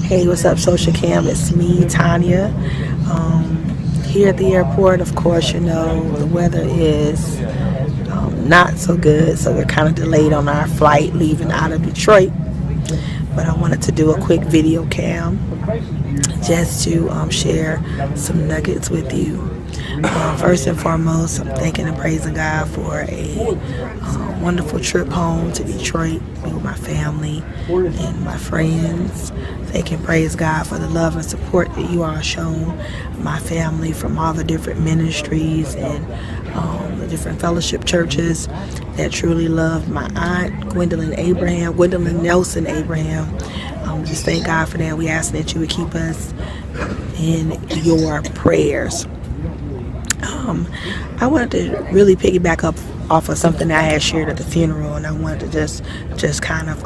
Hey, what's up, Social Cam? It's me, Tanya. Here at the airport, of course, you know, the weather is not so good, so we're kind of delayed on our flight leaving out of Detroit. But I wanted to do a quick video cam just to share some nuggets with you. First and foremost, I'm thanking and praising God for a wonderful trip home to Detroit with my family and my friends. Thank and praise God for the love and support that you all shown my family from all the different ministries and the different fellowship churches that truly love my aunt, Gwendolyn Nelson Abraham. Just thank God for that. We ask that you would keep us in your prayers. I wanted to really piggyback up off of something that I had shared at the funeral, and I wanted to just kind of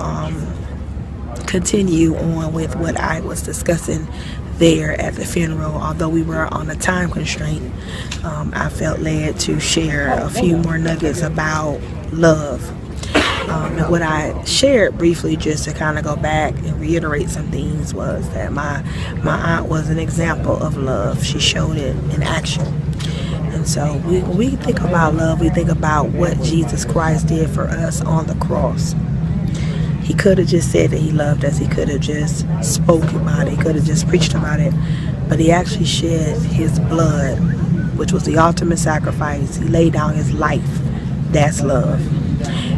continue on with what I was discussing there at the funeral. Although we were on a time constraint, I felt led to share a few more nuggets about love. And what I shared briefly, just to kind of go back and reiterate some things, was that my aunt was an example of love. She showed it in action. And so when we think about love, we think about what Jesus Christ did for us on the cross. He could have just said that he loved us. He could have just spoke about it. He could have just preached about it. But he actually shed his blood, which was the ultimate sacrifice. He laid down his life. That's love.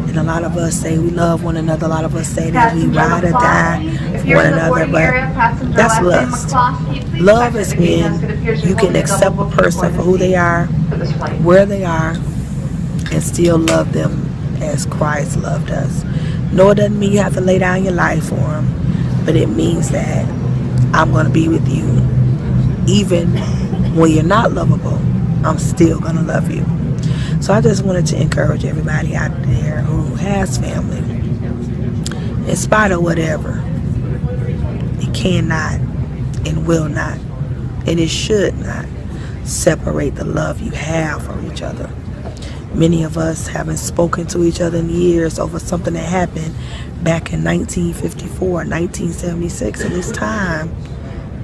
And a lot of us say we love one another. A lot of us say that we ride or die for one another, but that's lust. Love is when you can accept a person for who they are, where they are, and still love them as Christ loved us. No, it doesn't mean you have to lay down your life for them, but it means that I'm going to be with you. Even when you're not lovable, I'm still going to love you. So I just wanted to encourage everybody out there who has family, in spite of whatever, it cannot and will not, and it should not separate the love you have for each other. Many of us haven't spoken to each other in years over something that happened back in 1954, 1976, and it's time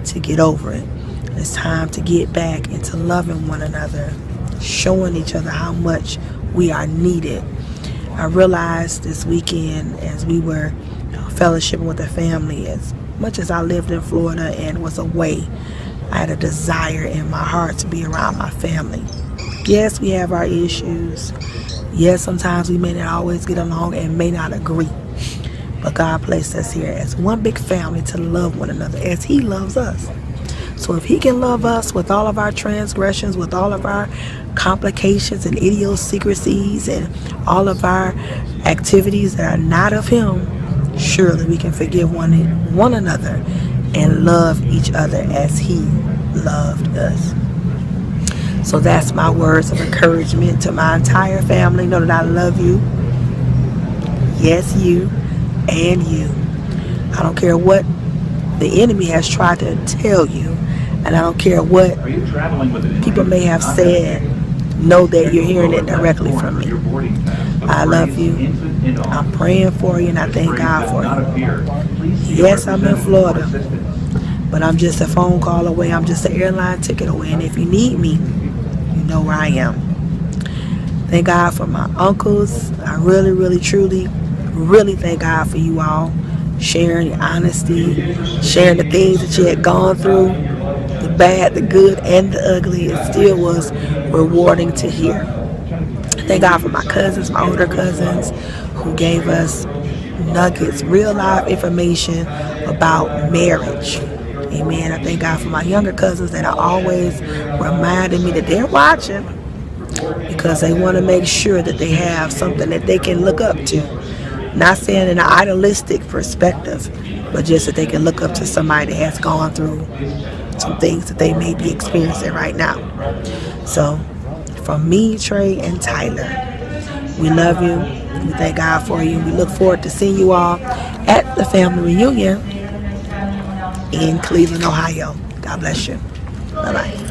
to get over it. It's time to get back into loving one another, showing each other how much we are needed. I realized this weekend as we were fellowshipping with the family, as much as I lived in Florida and was away, I had a desire in my heart to be around my family. Yes, we have our issues. Yes, sometimes we may not always get along and may not agree. But God placed us here as one big family to love one another as he loves us. So if he can love us with all of our transgressions, with all of our complications and idiosyncrasies and all of our activities that are not of him, surely we can forgive one another and love each other as he loved us. So that's my words of encouragement to my entire family. Know that I love you. Yes, you and you. I don't care what the enemy has tried to tell you, and I don't care what people may have said. Know that you're hearing it directly from me. I love you. I'm praying for you, and I thank God for you. Yes, I'm in Florida, but I'm just a phone call away. I'm just an airline ticket away, and if you need me, you know where I am. Thank God for my uncles. I really, really, truly, really thank God for you all sharing your honesty, sharing the things that you had gone through, the bad, the good, and the ugly. It still was rewarding to hear. Thank God for my cousins, my older cousins, who gave us nuggets, real life information about marriage. Amen. I thank God for my younger cousins that are always reminding me that they're watching, because they want to make sure that they have something that they can look up to. Not saying in an idealistic perspective, but just that they can look up to somebody that has gone through some things that they may be experiencing right now. So, from me, Trey, and Tyler, we love you. We thank God for you. We look forward to seeing you all at the family reunion in Cleveland, Ohio. God bless you. Bye-bye.